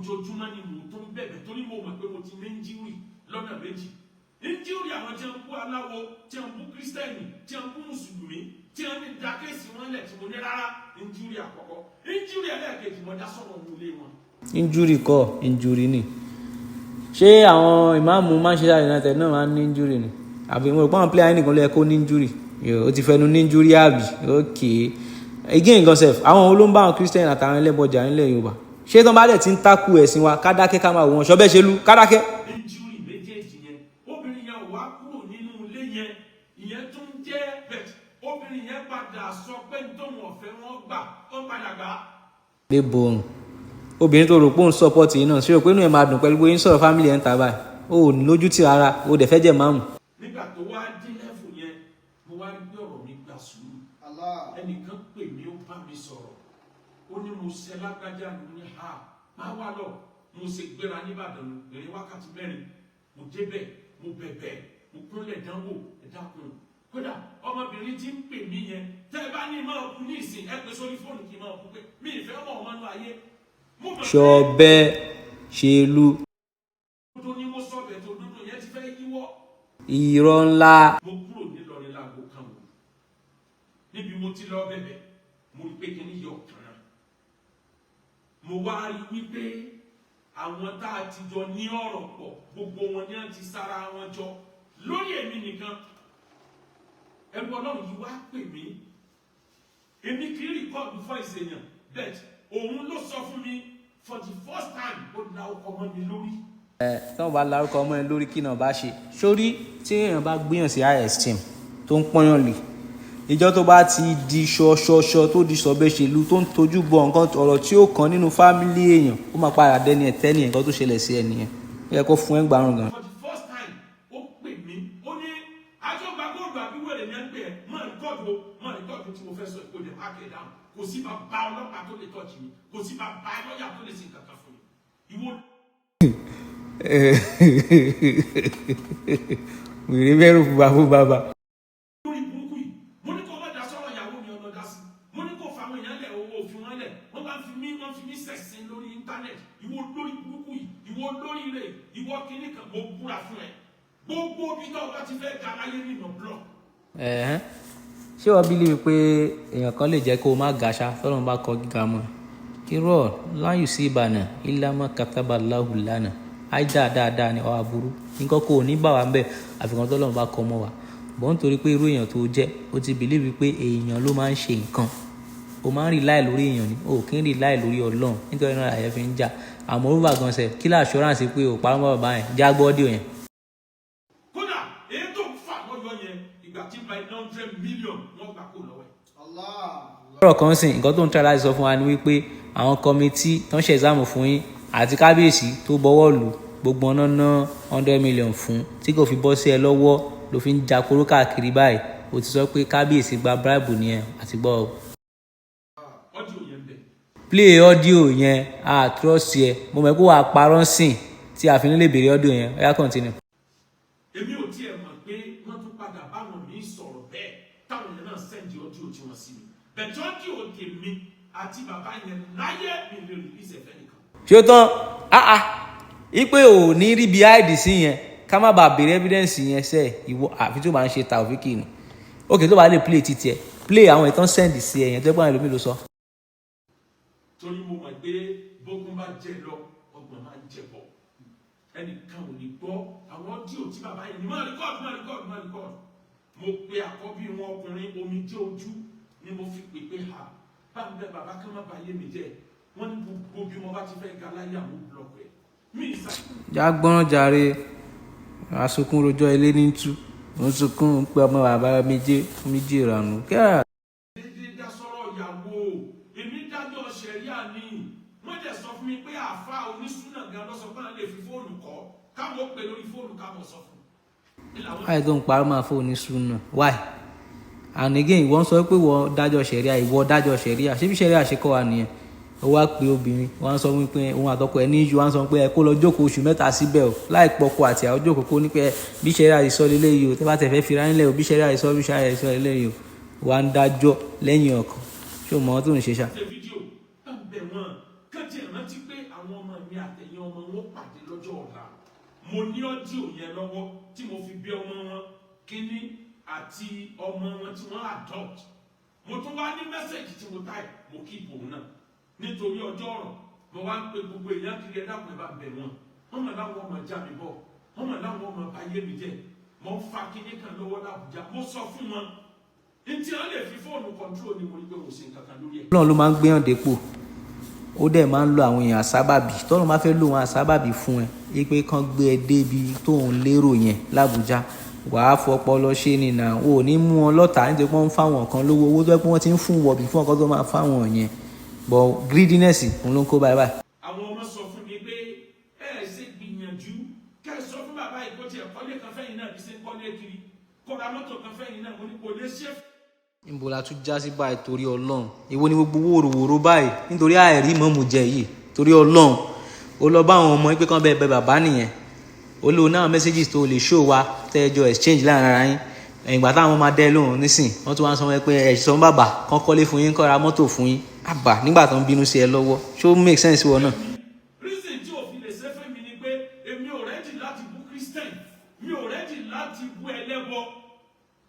ojoojúmọ́ ni mo tó ń bẹ̀bẹ̀ torí mo mọ̀ pé mo ti ní injury lọ́nà méjì. Injury àwọn tí wọ́n ń bú aláwo, tí wọ́n ń bú kírísítẹ́nì, tí wọ́n ń bú mùsùlùmí, tí wọ́n ń da kéèsì wọn lẹ̀ tí mo ní rárá. Injury àkọ́kọ́. Injury ẹlẹ́ẹ̀kejì mo dá sọ̀rọ̀ òun lé wọn. Injury kọ́, injury ni. Ṣé àwọn ìmáàmù Manchester United náà máa ń ní injury ni? Àbí mo rò pé àwọn player nìkan ló yẹ kó ní injury. Ó ti fẹnu ní injury àbí? Okay. Again gan sef, àwọn olóńgbò àwọn Christian àtàwọn ẹlẹ́bọjà nílẹ̀ Yorùbá. Ṣé tán bá dẹ̀ ti ń takú ẹ̀sìn wa ká dákẹ́ ká máa wò wọn ṣọ́bẹ́ ṣe lú ká dákẹ́. Injury méjèèjì yẹn, obìnrin yẹn wá kúrò nínú ilé yẹn, ìyẹn tún jẹ́ bẹ̀t. Obìnrin yẹn padà sọ pé tóun ọ̀fẹ́ wọn gbà, ó padà gbà. Lé borun. Obìnrin tó rò pé òun support yìí náà ṣé rò pé inú ẹ̀ máa dùn pẹ̀lú bóyá ń sọ̀rọ̀ family ẹ̀ ń ta báyìí. O ò ní lójú tì rárá, o dẹ̀ fẹ́ jẹ́ máàmù. Nígbà tó wá dín lẹ́fù yẹn, mo wá rí pé ọ̀rọ̀ mi gbà sùúrù. Ẹnìkan pè mí, ó bá mi sọ̀rọ̀. Ó ní mo ṣe lágbájá ní ha, máa wá lọ. Mo ṣe gbéra nìbàdàn ìrìn wákàtí 4. Mo débẹ̀, mo bẹ̀bẹ̀, mo kúnlẹ̀ dánwò, ẹ dákun. Kódà ọmọbìnrin tí ń pè mí yẹn, tẹ́ ẹ bá ní máa kú ní ìsìn, ẹ pè sórí fóònù kí n máa kú pé mi ìfẹ́ mọ̀ ọmọ inú ayé. Ṣọ̀bẹ́ ṣe lú. Dúdú ni mo sọ̀bẹ̀ tó dúdú yẹn ti fẹ́ yíwọ́. Irọ́ ńlá. Mo kúrò nílọrin láago kan wò. Níbi mo ti lọ bẹ̀bẹ̀, mo rí pé kí ni yọ kan náà. Mo wá rí wípé àwọn tá a ti jọ ní ọ̀rọ̀ pọ̀, gbogbo wọn ni wọ́n ti sára wọn jọ lórí èmi nìkan. Ẹ̀rù Ọlọ́run yìí wá pè mí. Èmi kì í rìkọ́ọ̀dù voice èèyàn, but òun ló sọ fún mi for the first time ó la ọkọ ọmọ mi lórí. Tí wọ́n bá larúkọ ọmọ ẹ lórí kí náà bá ṣe. Sórí tí èèyàn bá gbéyàn sí high esteem tó ń pọ́nyàn lè. Ìjọ tó bá ti di ṣọṣọṣọ tó di sọ̀bẹ́ṣèlú tó ń tojú bọ nǹkan ọ̀rọ̀ tí ó kàn nínú fámílì èèyàn ó máa padà dẹni ẹ̀tẹ́ ní nǹkan tó ṣẹlẹ̀ sí ẹnìyẹn. Ó yẹ kó fún ẹ gbàrún gan. For the first time ó pè mí ó ní Akewugbagold àbí wẹ̀rẹ̀ ní ẹgbẹ́ ẹ̀ máa rìkọ́ọ̀dù tí mo fẹ́ sọ ìkó dẹ̀ máa kẹ̀ dáhùn. Kò sí bàbá ọlọ́pàá tó lè tọ́jú mi, kò sí bàbá lọ́yà tó lè ṣe nǹkan kan fún mi. Ìwọ. Wèrè bẹ́rù fún bàbá. Lórí burúkú yìí, mo ní kó má dá sọ́rọ̀ ìyàwó mi ọ̀nà dá sí. Mo ní kó fa àwọn èèyàn lẹ̀ owó òfin wọn lẹ̀. Wọ́n bá fi mí sẹ̀sìn lórí íńtánẹ̀tì. Ìwọ lórí burúkú yìí, ìwọ lórí rẹ̀, ìwọ kìíní kan, mo búra fún ẹ. Gbogbo bí tó bá ti fẹ́ ga láyé nínú blọ̀. Ṣé wọ́n bílíì pé èèyàn kan lè jẹ́ kó o má gàṣà tọ́lọ́run bá kọ gíga mọ́? Irọ́ láyù sí ìbànú ìlàmọ́ kataba Allahu lana. Àìdá dáadáa ni ọ̀ aburú. Nǹkan kò ní bà wá ń bẹ̀ àfikún tọ́lọ́run bá kọ mọ́ wa. Bọ́n nítorí pé irú èèyàn tó jẹ́ ó ti bìlíìfì pé èèyàn ló máa ń ṣe nǹkan. O máa ń rely lórí èèyàn ni, o kì í rely lórí Ọlọ́run nítorí náà àyẹ̀ fi ń jà. Àmọ́ orúkọ gan sẹ̀ kí lá assurance pé o parọ́ mọ́ bàbá yẹn já gbọ́ ọ́díò yẹn. Kódà èyí tó ń fà lọ́yọ̀ yẹn ìgbà tí by 100 million wọ́n gbà kó lọ́wọ́ ẹ̀. Ọ̀rọ̀ kan sìn nǹkan tó ń try láti sọ fún wa ni wípé àwọn kọmitì tó ń ṣe exam fún yín àti kábíyèsí tó bọwọ́ lù gbogbo ọ̀nà ná 100 million fún tí kò fi bọ́ sí ẹ lọ́wọ́ ló fi ń ja kóró káàkiri báyìí ó ti sọ pé kábíyèsí gba bribe nìyẹn àti gbọ́ ọ. Play audio yẹn a trust yẹ mo mọ̀ pé wàá parọ́ sìn tí a fi ní lè béèrè audio yẹn ó yá continue. Èmi ò tiẹ̀ mọ̀ pé wọ́n tún padà báwọn mi sọ̀rọ̀ bẹ́ẹ̀ táwọn yẹn náà sẹ́ndì audio tí wọ́n sí mi bẹ̀tẹ̀ audio tèmi àti bàbá yẹn láyé mi lè release ẹ̀fẹ́ nìkan. Ṣé o tán ipe ò ní rí bí àìdí sí yẹn ká má bàa béèrè evidence yẹn sẹ́ ìwọ àfi tó bá ń ṣe tàòfíkì ni ok tó bá lè play títí ẹ play àwọn ìtàn send sí ẹ yẹn tó gbọ́n ẹlòmíì ló sọ. Torí mo mọ̀ pé bógun bá jẹ lọ ọgbọ̀n máa ń jẹ bọ̀ ẹnìkan ò ní gbọ́ àwọn audio tí bàbá yẹn ní máa record mo pe àkọ́bí wọn ọkùnrin omi jẹ́ ojú ni mo fi pè ha bá ń bẹ bàbá kan má bàa yé mi jẹ wọ́n ní gbogbo bí mo bá ti fẹ́ ga láyé àwọn blọọkù ẹ̀ mí ìsà. jágbọ́n jàre asokun rojọ́ ilé ní tú òun sunkún pé ọmọ bàbá méjì ìrànú kẹ́rà. dédé dá sọ́rọ̀ ìyàwó èmi dájọ́ ṣẹ̀ríà ni wọ́n dẹ̀ sọ fún mi pé àáfà onísùnà gan lọ́sọ pé wọ́n lè fi fóònù kọ́ káwọn pè lórí fóònù káwọn sọ fún un. báyìí tó ń parọ́ máa fóònù onísùnà why and again ìwọ ń sọ pé ìwọ dájọ́ ṣẹ̀ríà ṣé bí ṣẹ̀ríà ṣe kọ́ wa nìyẹn ó wá pé obìnrin wọn sọ wípé òun àtọkọ ẹ ní ìjù wọn sọ pé ẹ kó lọ jókòó oṣù 3 síbẹ̀ o láì pọkọ àti àwọn jókòó kó ní pé bí ṣẹ̀ríà àìsọ lélẹ́yìí o tẹ́ bá tẹ̀ fẹ́ fira nílẹ̀ o bí ṣẹ̀ríà àìsọ lélẹ́yìí o wà ń dájọ́ lẹ́yìn ọkàn ṣé o mọ̀ ọ́ tó ń ṣe ṣá. ṣe fídíò bá ń bẹ̀ wọ́n kán ti rántí pé àwọn ọmọ mi àtẹ̀yìn ọmọ wọn pàdé lọ́jọ́ ọ̀la mo ní ọ́díò yẹn lọ́wọ́ tí mo fi bí ọmọ wọn kíní àti ọmọ wọn tí wọ́n adopt mo tún wá ní mẹ́sẹ̀gì tí mo táì mo kí ìbò náà nítorí ọjọ́ ọ̀rọ̀ mo wá ń pe gbogbo èèyàn kiri ẹ̀dá pẹ̀ bá bẹ̀ wọ́n mọ̀ láwọn ọmọ já mi bọ̀ wọ́n mọ̀ láwọn ọmọ báyé mi jẹ́ mo ń fa kíní kan lọ́wọ́ l'Àbújá mo sọ fún wọn ntí wọ́n lè fi fóònù control ni mo ní pé mo ṣe nǹkan kan lórí ẹ̀. Ọlọ́run ló máa ń gbéyàn dépò ó dẹ̀ máa ń lo àwọn èèyàn àsábàbí tọ́lọ́ máa fẹ́ lo àwọn àsábàbí fún ẹ pé kán gbé ẹ débi tó ń lérò yẹn l'Àbújá wàá fọpọlọ ṣe nìyà o ò ní mú wọn lọ́tà nítorí pé wọ́n ń fáwọn kan lówó owó tó yẹ pé wọ́n ti ń fún wọ̀bì fún ọkọ tó máa fáwọn yẹn but greediness òun ló ń kó báyìí báyìí. àwọn ọmọ sọ fún mi pé ẹ ṣe gbìyànjú kẹ sọ fún bàbá yìí kó tiẹ̀ kọ́lé kan fẹ́yìn náà bí ṣe ń kọ́lé kiri kóra mọ́tò kan fẹ́yìn náà mo ní kò lè ṣe. níbo la tún já sí báyìí torí Ọlọ́run èwo ni gbogbo wòròwòrò báyìí nítorí àìrí mọ́mù jẹ yìí torí Ọlọ́run ó lọ bá àwọn ọmọ pé kán bẹ bàbá nìyẹn ó lò náà messages tó lè show wa tẹ́jọ exchange láàrin ara yín ìgbà táwọn máa dẹ́ lóhùn nísìn wọ́n tún wá sọ pé ẹ̀ sọ bàbá kán kọ́lé fún yín kán ra mọ́tò fún yín àbá nígbà tó ń bínú sí ẹ lọ́wọ́ ṣó make sense wọ náà. reason tí òfin lè ṣe fún mi ni pé èmi ò rẹ́dì láti bú Christian mi ò rẹ́dì láti bú ẹlẹ́bọ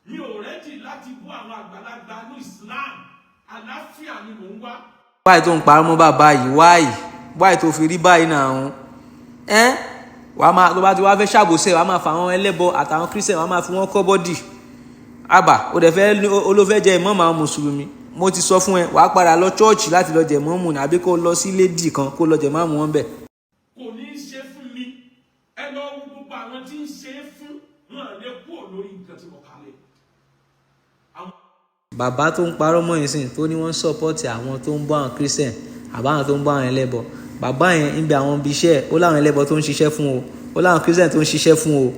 mi ò rẹ́dì láti bú àwọn àgbàlagbà ní Islam àlàáfíà ni mò ń wá. wáyé tó ń parọ́ mọ́ bàbá yìí wáyé tó fi rí báyìí náà wàá máa tó bá ti wá fẹ́ ṣàbòsẹ̀ wàá máa fa àwọn ẹlẹ́bọ àtàwọn Christian wàá máa fi wọ́n kọ́ bọ́dì àbà ó dẹ̀ fẹ́ olófẹ́ jẹ́ ìmọ̀ọ́mù àwọn mùsùlùmí mo ti sọ fún ẹ wàá padà lọ chọ́ọ̀chì láti lọ jẹ mọ́mù ní àbí kó lọ sí lédì kan kó lọ jẹ máàmù wọn bẹ̀. kò ní í ṣe fún mi ẹ lọ wo gbogbo àwọn tí ń ṣe é fún wọn lè kú lórí nǹkan tí mo kálẹ̀. bàbá tó ń parọ́ mọ́ ìsìn tó ní wọ́n sọ́pọ́ọ̀tì àwọn tó ń bọ́ àwọn Christian àbáwọn tó ń bọ́ àwọn ẹlẹ́bọ bàbá yẹn ń bẹ àwọn ibi iṣẹ́ ó láwọn ẹlẹ́bọ tó ń ṣiṣẹ́ fún o ó láwọn Christian tó ń ṣiṣẹ́ fún o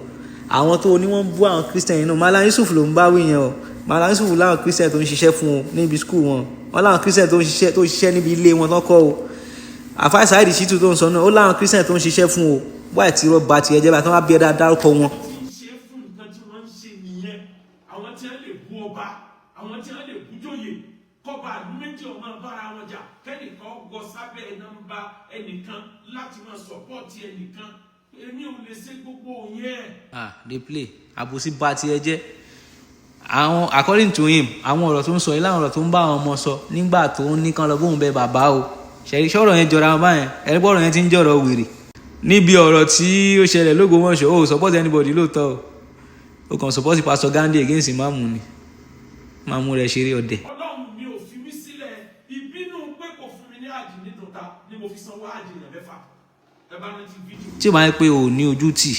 àwọn tó ní wọ́n bú àwọn Christian yìí náà Malam Yusuf ló ń bá wí yẹn o Malam Yusuf láwọn Christian tó ń ṣiṣẹ́ fún o níbi skul wọn wọn láwọn Christian tó ń ṣiṣẹ́ níbi ilé wọn tó kọ́ o àfáà Saheed Shittu tó ń sọ náà ó láwọn Christian tó ń ṣiṣẹ́ fún o wáyé tí irọ́ bá tiẹ̀ jẹ́ bá tí wọ́n bá bí ẹ dárúkọ wọn. àwọn tí wọ́n lè bú jóyè kọba àdúgbò méjì ọmọ bára wọn jà kẹ́nìkan gbọ́ sábẹ́ nọ́mbà ẹnìkan láti máa sọ́pọ́ọ̀tì ẹnìkan èmi ò lè ṣe gbogbo yẹn. dey play àbòsí bá tiẹ̀ jẹ́ àwọn according to him àwọn ọ̀rọ̀ tó ń sọ yìí láwọn ọ̀rọ̀ tó ń bá àwọn ọmọ sọ nígbà tó ń ní kán lọ bóun bẹ bàbá o ṣẹ̀rí sọ̀rọ̀ yẹn jọra wọn báyẹn ẹ̀rí pọ̀rọ̀ yẹn ti ń jọ̀rọ̀ wèrè níbi ọ̀rọ̀ tí ó ṣẹlẹ̀ l'Ógbómọ̀ṣọ́ o support anybody lóòótọ́ o kàn support Pastor Gandhi against Ìmáàmù ni Ìmáàmù rẹ̀ ṣeré ọ̀dẹ̀. Ọlọ́run mi ò fi mí sílẹ̀ ìbínú pé kò fún mi ní àjì nínú ta ni mo fi sanwó àjì rẹ̀ mẹ́fà ẹ bá rántí fídíò. tí o máa ń pé o ní ojú tì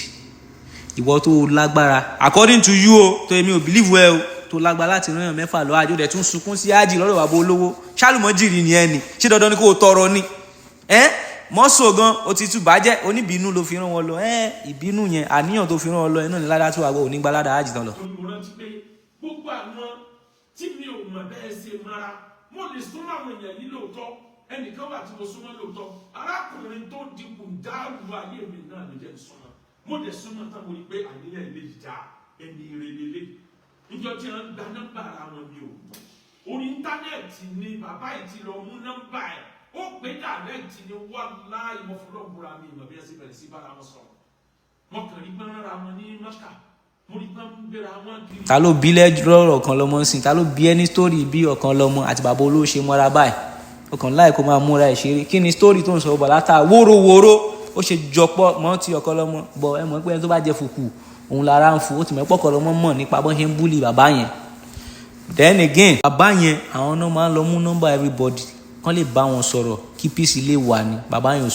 ìwọ tó lágbára according to you o tó èmi ò believe well tó lágbára láti rán èèyàn mẹ́fà lọ àjò rẹ̀ tún sunkún sí àjì lọ́dọ̀ bàbá olówó ṣálùmọ́jìrì ni ẹni ṣé dandan ni kò tọrọ ni mọ́sọ̀ gan o ti tún bàjẹ́ oníbínú ló fi rán wọn lọ ìbínú yẹn àníyàn tó fi rán wọn lọ iná ní ládàá tó wà gbọ́ òní gba ládàá àjì tán lọ. mo rántí pé gbogbo àwọn tí mi ò mọ̀ bẹ́ẹ̀ ṣe mara mo lè súnmọ́ àwọn èèyàn yìí lóòótọ́ ẹnìkan wà tí mo súnmọ́ lóòótọ́ arákùnrin tó dikù dáàbò ayé mi náà ló jẹ́ súnmọ́ mo lè súnmọ́ tán mo rí pé àníyàn ilé yìí já ẹni ìrèlélé níjọ́ tí wọ́n gba nọ́mbà ara wọn mi ò mọ̀ orí íńtánẹ́ẹ̀tì ni bàbá yìí ti lọ mú nọ́mbà ẹ̀ ó pé dàrẹ́ẹ̀tì ni wọ́n láì mọ́ fọlọ́gbùra mi ìmọ̀ bí ẹ ṣe bẹ̀rẹ̀ sí bára wọn sọ̀rọ̀ mọ́kànlí gbọ́n rárá wọn ní mọ́kà ta ló bí lọ́rọ̀ kan lọ́mọ sí ta ló bí ẹni sítórì bí ọ̀kan lọ́mọ àti bàbá olówó ṣe mọ́ra báyìí ọkàn láì kó máa múra ìṣeré kí ni sítórì tó ń sọ bọ̀ látà wórówóró ó ṣe jọpọ̀ mọ́ ti ọ̀kan lọ́mọ bọ̀ ẹ mọ̀ pé ẹni tó bá jẹ fùkù òun lára ń fu ó ti mọ̀ pọ̀ ọ̀kan lọ́mọ mọ̀ nípa bọ́n ṣe ń búlì bàbá yẹn then again bàbá yẹn àwọn náà máa ń lọ mú nọ́mbà everybody kán lè bá wọn sọ̀rọ̀ kí peace lè wà ní bàbá yẹn ò